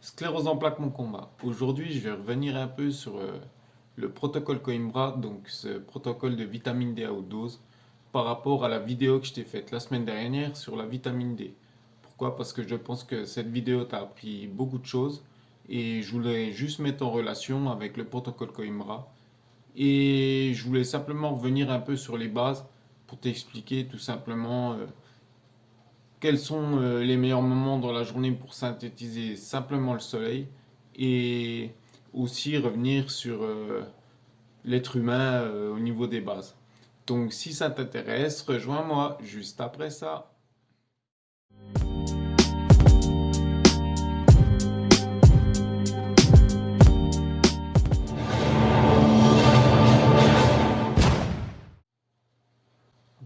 Sclérose en plaques, mon combat. Aujourd'hui, je vais revenir un peu sur le protocole Coimbra, donc ce protocole de vitamine D à haute dose, par rapport à la vidéo que je t'ai faite la semaine dernière sur la vitamine D. Pourquoi? Parce que je pense que cette vidéo t'a appris beaucoup de choses et je voulais juste mettre en relation avec le protocole Coimbra. Et je voulais simplement revenir un peu sur les bases pour t'expliquer tout simplement quels sont les meilleurs moments dans la journée pour synthétiser simplement le soleil et aussi revenir sur l'être humain au niveau des bases. Donc si ça t'intéresse, rejoins-moi juste après ça.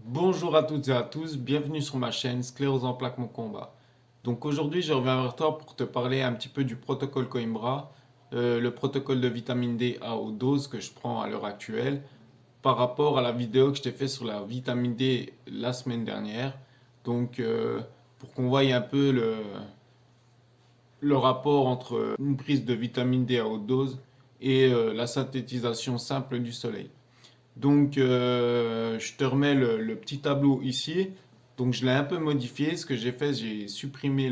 Bonjour à toutes et à tous, bienvenue sur ma chaîne Sclérose en plaques mon combat. Donc aujourd'hui je reviens vers toi pour te parler un petit peu du protocole Coimbra, le protocole de vitamine D à haute dose que je prends à l'heure actuelle, par rapport à la vidéo que je t'ai fait sur la vitamine D la semaine dernière. Donc, pour qu'on voie un peu le rapport entre une prise de vitamine D à haute dose et la synthétisation simple du soleil. Donc, je te remets le petit tableau ici. Donc, je l'ai un peu modifié. Ce que j'ai fait, j'ai supprimé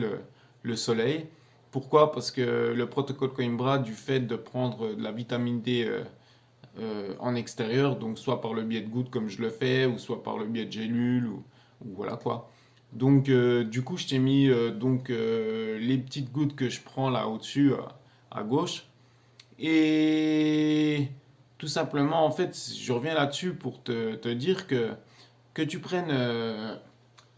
le soleil. Pourquoi? Parce que le protocole Coimbra, du fait de prendre de la vitamine D en extérieur, donc soit par le biais de gouttes comme je le fais, ou soit par le biais de gélules, ou voilà quoi. Donc du coup, je t'ai mis les petites gouttes que je prends là au-dessus à gauche. Et tout simplement, en fait, je reviens là-dessus pour te dire que tu prennes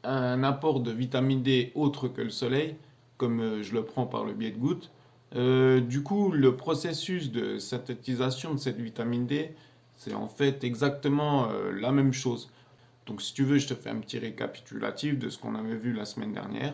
un apport de vitamine D autre que le soleil, comme je le prends par le biais de gouttes, du coup, le processus de synthétisation de cette vitamine D, c'est en fait exactement la même chose. Donc, si tu veux, je te fais un petit récapitulatif de ce qu'on avait vu la semaine dernière.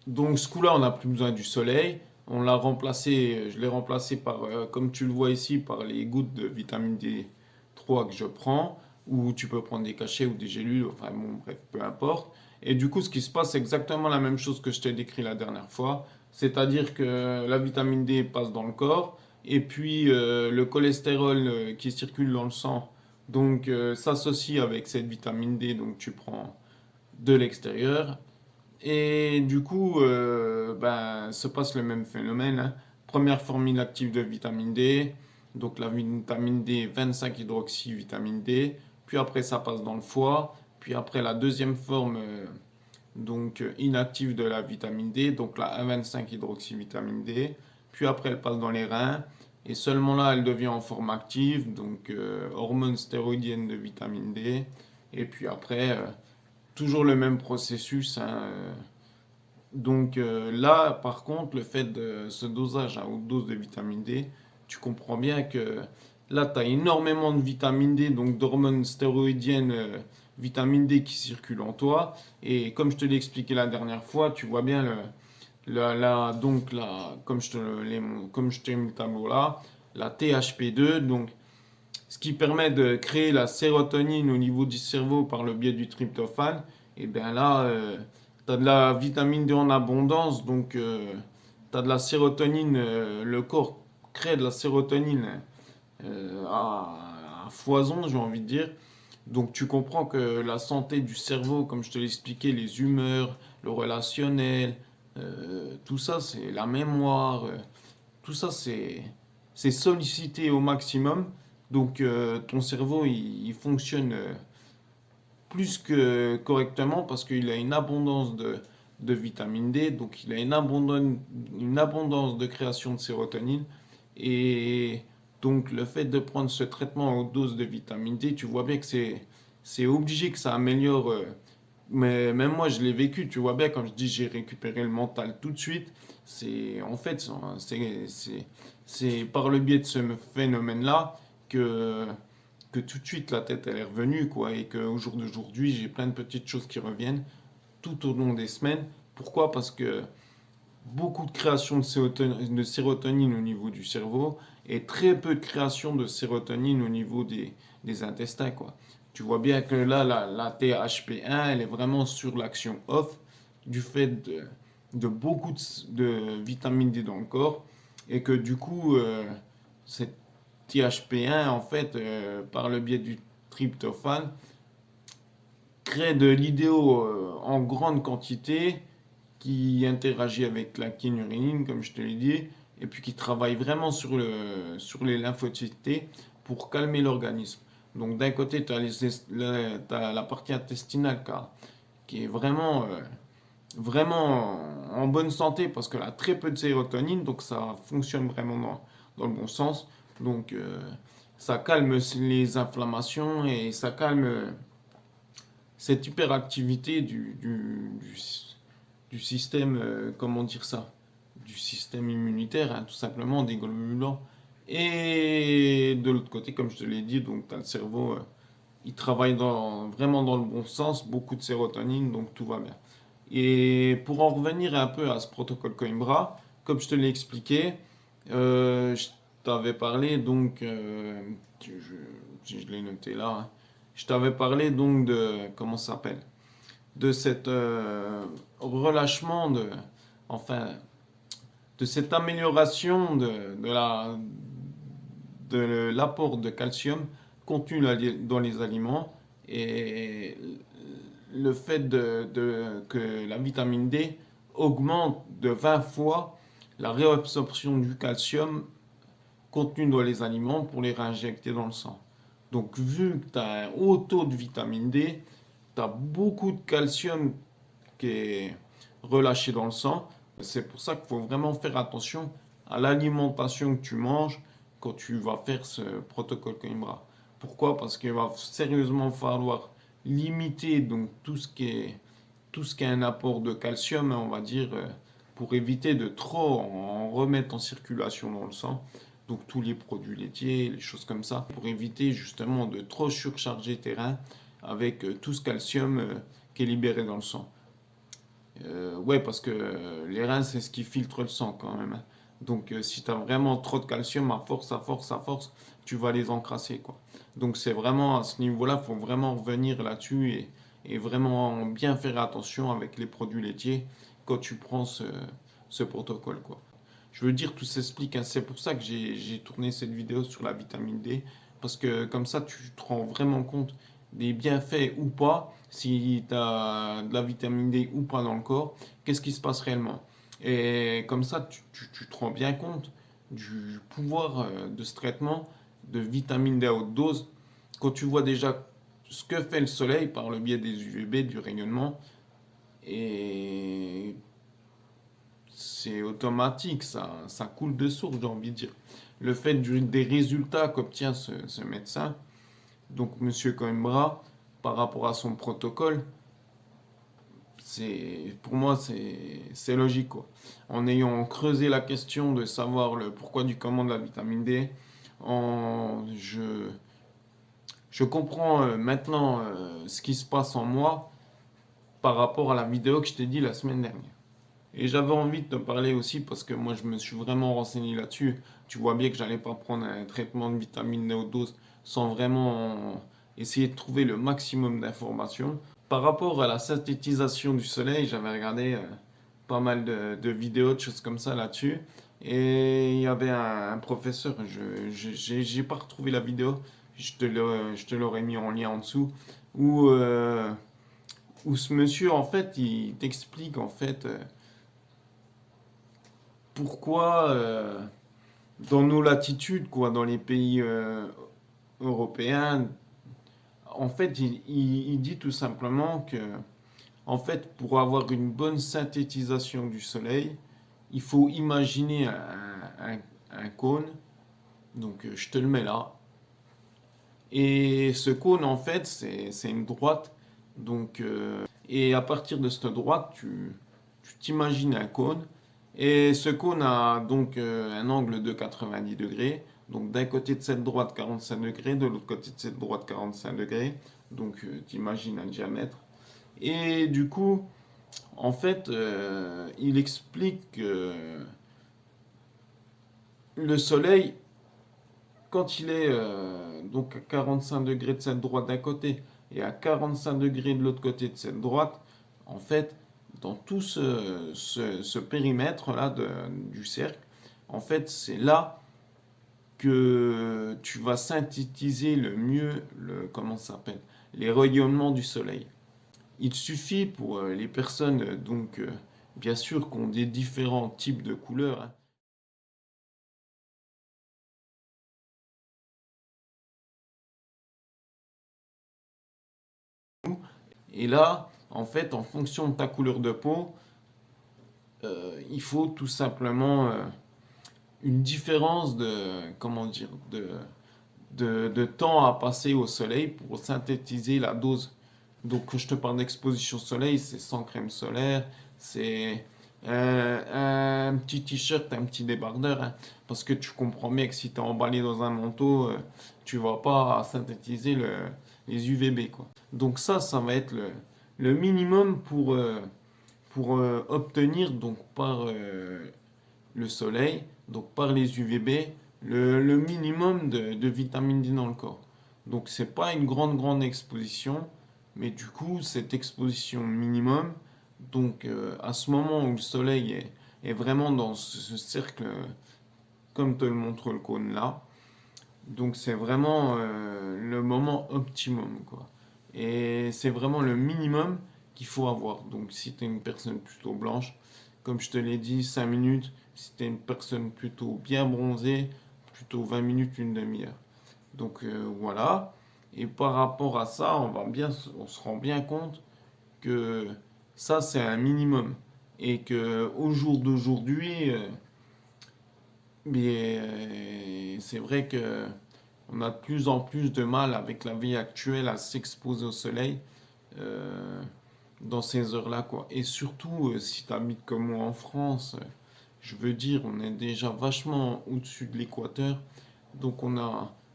Donc, ce coup-là, on n'a plus besoin du soleil. On l'a remplacé, je l'ai remplacé par, comme tu le vois ici, par les gouttes de vitamine D3 que je prends, ou tu peux prendre des cachets ou des gélules, enfin bon, bref, peu importe. Et du coup, ce qui se passe, c'est exactement la même chose que je t'ai décrit la dernière fois. C'est-à-dire que la vitamine D passe dans le corps, et puis le cholestérol qui circule dans le sang, donc s'associe avec cette vitamine D, donc tu prends de l'extérieur. Et du coup, ben, se passe le même phénomène, hein. Première formule active de vitamine D, donc la vitamine D 25 hydroxy vitamine D, puis après ça passe dans le foie, puis après la deuxième forme inactive de la vitamine D, donc la 1,25 hydroxy vitamine D, puis après elle passe dans les reins, et seulement là elle devient en forme active, donc hormone stéroïdienne de vitamine D, et puis après toujours le même processus, hein. Donc là, par contre, le fait de ce dosage à haute dose de vitamine D, tu comprends bien que là, tu as énormément de vitamine D, donc d'hormones stéroïdiennes, vitamine D qui circulent en toi. Et comme je te l'ai expliqué la dernière fois, tu vois bien comme je t'ai mis le tableau là, la THP2, donc ce qui permet de créer la sérotonine au niveau du cerveau par le biais du tryptophane, et bien là, tu as de la vitamine D en abondance, donc tu as de la sérotonine, le corps crée de la sérotonine à foison, j'ai envie de dire. Donc tu comprends que la santé du cerveau, comme je te l'ai expliqué, les humeurs, le relationnel, tout ça, c'est la mémoire, tout ça, c'est sollicité au maximum. Donc, ton cerveau, il fonctionne plus que correctement parce qu'il a une abondance de vitamine D. Donc, il a une abondance de création de sérotonine. Et donc, le fait de prendre ce traitement à haute dose de vitamine D, tu vois bien que c'est obligé que ça améliore. Mais même moi, je l'ai vécu, tu vois bien, quand je dis j'ai récupéré le mental tout de suite, c'est en fait, c'est par le biais de ce phénomène-là que, que tout de suite la tête elle est revenue, quoi, et qu'au jour d'aujourd'hui, j'ai plein de petites choses qui reviennent tout au long des semaines. Pourquoi? Parce que beaucoup de création de sérotonine au niveau du cerveau et très peu de création de sérotonine au niveau des intestins, quoi. Tu vois bien que là, la THP1, elle est vraiment sur l'action off du fait de beaucoup de vitamine D dans le corps. et que du coup, cet IHP1, en fait, par le biais du tryptophane, crée de l'idéo en grande quantité qui interagit avec la kynurénine, comme je te l'ai dit, et puis qui travaille vraiment sur les lymphocytes T pour calmer l'organisme. Donc d'un côté, tu as, la partie intestinale qui est vraiment, vraiment en bonne santé parce qu'elle a très peu de sérotonine, donc ça fonctionne vraiment dans le bon sens. Donc ça calme les inflammations et ça calme cette hyperactivité du système, comment dire ça, du système immunitaire, hein, tout simplement, des globules blancs. Et de l'autre côté, comme je te l'ai dit, donc tu as le cerveau, il travaille vraiment dans le bon sens, beaucoup de sérotonine, donc tout va bien. Et pour en revenir un peu à ce protocole Coimbra, comme je te l'ai expliqué, je t'avais parlé donc, je l'ai noté là, hein, je t'avais parlé donc de, comment ça s'appelle, de cet relâchement, enfin, de cette amélioration de l'apport de calcium contenu dans les aliments et le fait que la vitamine D augmente de 20 fois la réabsorption du calcium contenu dans les aliments pour les réinjecter dans le sang. Donc vu que tu as un haut taux de vitamine D, tu as beaucoup de calcium qui est relâché dans le sang. C'est pour ça qu'il faut vraiment faire attention à l'alimentation que tu manges quand tu vas faire ce protocole Coimbra. Pourquoi? Parce qu'il va sérieusement falloir limiter donc tout ce qui est un apport de calcium, on va dire, pour éviter de trop en remettre en circulation dans le sang. Donc tous les produits laitiers, les choses comme ça, pour éviter justement de trop surcharger tes reins avec tout ce calcium qui est libéré dans le sang. Ouais, parce que les reins, c'est ce qui filtre le sang quand même, hein. Donc si tu as vraiment trop de calcium, à force, tu vas les encrasser, quoi. Donc c'est vraiment à ce niveau-là, il faut vraiment revenir là-dessus et vraiment bien faire attention avec les produits laitiers quand tu prends ce protocole, quoi. Je veux dire, tout s'explique, hein. C'est pour ça que j'ai tourné cette vidéo sur la vitamine D, parce que comme ça, tu te rends vraiment compte des bienfaits ou pas, si tu as de la vitamine D ou pas dans le corps, qu'est-ce qui se passe réellement. Et comme ça, tu te rends bien compte du pouvoir de ce traitement de vitamine D à haute dose quand tu vois déjà ce que fait le soleil par le biais des UVB, du rayonnement, et c'est automatique, ça coule de source, j'ai envie de dire. Le fait des résultats qu'obtient ce médecin, donc Monsieur Coimbra, par rapport à son protocole, pour moi, c'est logique, quoi. En ayant creusé la question de savoir le pourquoi du comment de la vitamine D, je comprends maintenant ce qui se passe en moi par rapport à la vidéo que je t'ai dit la semaine dernière. Et j'avais envie de te parler aussi parce que moi je me suis vraiment renseigné là-dessus. Tu vois bien que j'allais pas prendre un traitement de vitamine néodose sans vraiment essayer de trouver le maximum d'informations. Par rapport à la synthétisation du soleil, j'avais regardé pas mal de vidéos, de choses comme ça là-dessus. Et il y avait un professeur, j'ai pas retrouvé la vidéo, je te l'aurais mis en lien en dessous, où, où ce monsieur en fait il t'explique en fait pourquoi dans nos latitudes, quoi, dans les pays européens, en fait, il dit tout simplement que, en fait, pour avoir une bonne synthétisation du soleil, il faut imaginer un cône. Donc, je te le mets là. Et ce cône, en fait, c'est une droite. Donc, et à partir de cette droite, tu t'imagines un cône. Et ce cône a donc un angle de 90 degrés. Donc d'un côté de cette droite 45 degrés, de l'autre côté de cette droite 45 degrés. Donc tu imagines un diamètre. Et du coup, en fait, il explique que le soleil, quand il est donc à 45 degrés de cette droite d'un côté et à 45 degrés de l'autre côté de cette droite, en fait, dans tout ce périmètre-là du cercle, En fait, c'est là que tu vas synthétiser le mieux comment ça s'appelle, les rayonnements du soleil. Il suffit pour les personnes, bien sûr, qui ont des différents types de couleurs, hein. Et là, en fait, en fonction de ta couleur de peau, il faut tout simplement une différence comment dire, de temps à passer au soleil pour synthétiser la dose. Donc, quand je te parle d'exposition soleil, c'est sans crème solaire, c'est un petit t-shirt, un petit débardeur, hein, parce que tu comprends bien que si tu es emballé dans un manteau, tu vas pas synthétiser les UVB, quoi. Donc ça va être le minimum pour obtenir donc par le soleil, donc par les UVB, le minimum de vitamine D dans le corps. Donc c'est pas une grande exposition, mais du coup cette exposition minimum, donc à ce moment où le soleil est vraiment dans ce cercle, comme te le montre le cône là, donc c'est vraiment le moment optimum, quoi. Et c'est vraiment le minimum qu'il faut avoir. Donc si tu es une personne plutôt blanche, comme je te l'ai dit, 5 minutes. Si tu es une personne plutôt bien bronzée, plutôt 20 minutes, une demi-heure. Donc voilà. Et par rapport à ça, on se rend bien compte que ça c'est un minimum. Et que au jour d'aujourd'hui, c'est vrai que on a de plus en plus de mal avec la vie actuelle à s'exposer au soleil euh, dans ces heures-là, quoi. Et surtout, si tu habites comme moi en France, je veux dire, on est déjà vachement au-dessus de l'équateur. Donc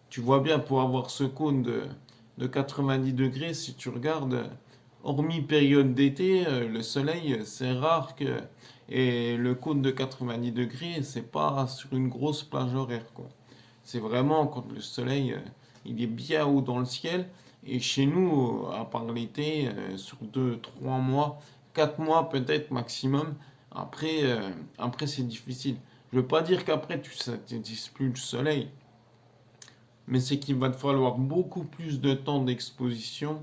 tu vois bien, pour avoir ce cône de 90 degrés, si tu regardes, hormis période d'été, le soleil, c'est rare que... Et le cône de 90 degrés, c'est pas sur une grosse plage horaire, quoi. C'est vraiment quand le soleil, il est bien haut dans le ciel. Et chez nous, à part l'été, sur 2, 3 mois, 4 mois peut-être maximum, après, après c'est difficile. Je veux pas dire qu'après tu synthétises plus le soleil, mais c'est qu'il va te falloir beaucoup plus de temps d'exposition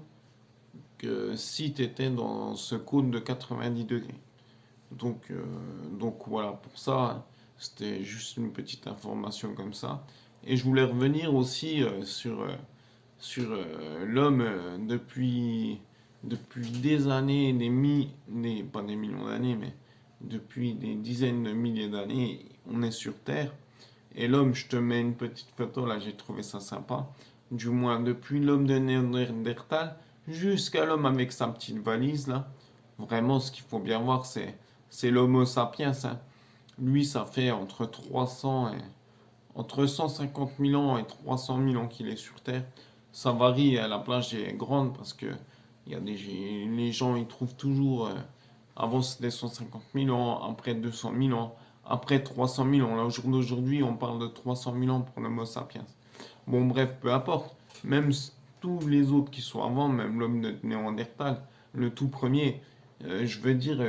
que si tu étais dans ce cône de 90 degrés. Donc voilà, pour ça, c'était juste une petite information comme ça. Et je voulais revenir aussi sur l'homme depuis des années, pas des millions d'années, mais depuis des dizaines de milliers d'années, on est sur Terre. Et l'homme, je te mets une petite photo là, j'ai trouvé ça sympa. Du moins, depuis l'homme de Néandertal jusqu'à l'homme avec sa petite valise là. Vraiment, ce qu'il faut bien voir, c'est l'Homo sapiens, hein. Lui, ça fait entre 150 000 ans et 300 000 ans qu'il est sur Terre. Ça varie, la plage est grande parce que les gens ils trouvent toujours. Avant c'était 150 000 ans, après 200 000 ans, après 300 000 ans. Là, au jour d'aujourd'hui, on parle de 300 000 ans pour l'Homo sapiens. Bon, bref, peu importe. Même tous les autres qui sont avant, même l'homme de Néandertal, le tout premier, je veux dire,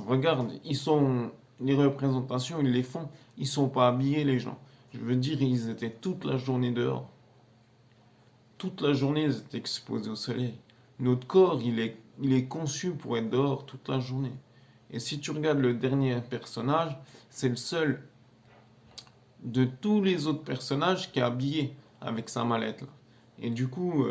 regarde, les représentations, ils les font, ils sont pas habillés les gens. Je veux dire, ils étaient toute la journée dehors. Toute la journée, ils étaient exposés au soleil. Notre corps, il est conçu pour être dehors toute la journée. Et si tu regardes le dernier personnage, c'est le seul de tous les autres personnages qui est habillé avec sa mallette, là. Et du coup,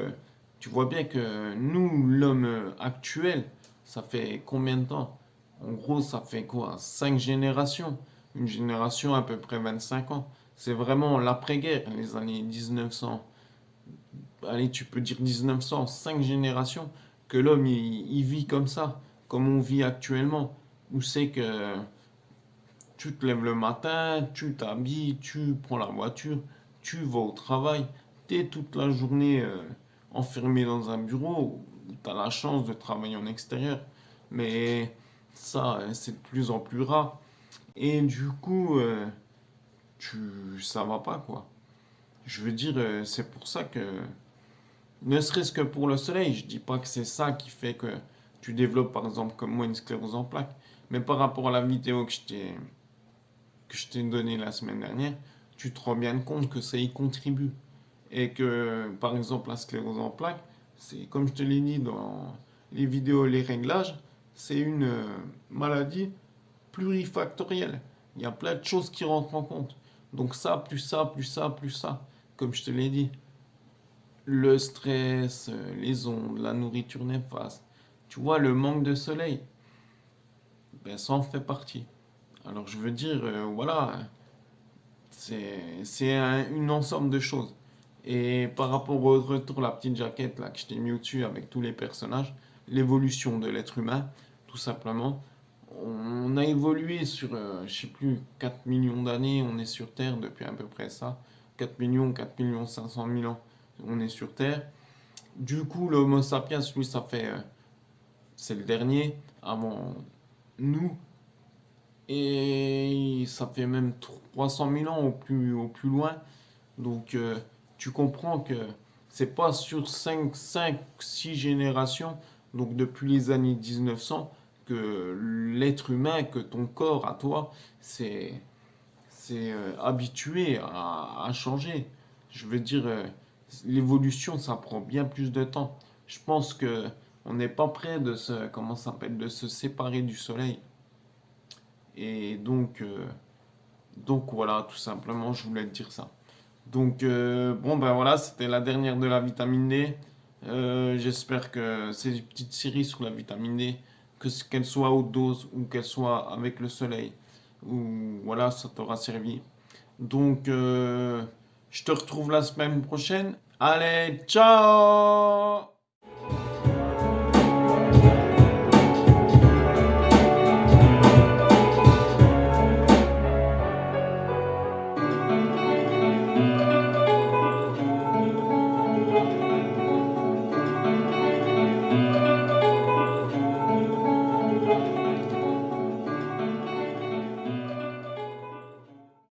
tu vois bien que nous, l'homme actuel, ça fait combien de temps? En gros, ça fait quoi? 5 générations. Une génération à peu près 25 ans. C'est vraiment l'après-guerre, les années 1900. Allez, tu peux dire 1900, 5 générations, que l'homme il vit comme ça, comme on vit actuellement. Où c'est que tu te lèves le matin, tu t'habilles, tu prends la voiture, tu vas au travail, tu es toute la journée enfermé dans un bureau, tu as la chance de travailler en extérieur, mais ça, c'est de plus en plus rare. Et du coup, ça va pas, quoi. Je veux dire, c'est pour ça que, ne serait-ce que pour le soleil, je dis pas que c'est ça qui fait que tu développes, par exemple, comme moi, une sclérose en plaques, mais par rapport à la vidéo que je t'ai donné la semaine dernière, tu te rends bien compte que ça y contribue. Et que, par exemple, la sclérose en plaques, c'est comme je te l'ai dit dans les vidéos, les réglages, c'est une maladie plurifactorielle. Il y a plein de choses qui rentrent en compte. Donc ça, plus ça, plus ça, plus ça. Comme je te l'ai dit, le stress, les ondes, la nourriture néfaste. Tu vois, le manque de soleil, ben, ça en fait partie. Alors je veux dire, voilà, c'est une ensemble de choses. Et par rapport au retour, la petite jaquette là que je t'ai mis au-dessus avec tous les personnages, l'évolution de l'être humain, tout simplement. On a évolué sur, je sais plus, 4 millions d'années, on est sur Terre depuis à peu près ça. 4 millions 500 000 ans, on est sur Terre. Du coup, l'Homo sapiens, lui, ça fait, c'est le dernier avant nous. Et ça fait même 300 000 ans au plus loin. Donc, tu comprends que c'est pas sur 5 6 générations, donc depuis les années 1900, que l'être humain, que ton corps à toi, c'est habitué à changer. Je veux dire, l'évolution, ça prend bien plus de temps. Je pense que on n'est pas prêt de se, comment ça s'appelle, de se séparer du soleil. Et donc voilà, tout simplement, je voulais te dire ça. Donc bon ben voilà, c'était la dernière de la vitamine D. J'espère que ces petites séries sur la vitamine D, qu'elle soit haute dose ou qu'elle soit avec le soleil, ou voilà, ça t'aura servi. Donc je te retrouve la semaine prochaine. Allez, ciao!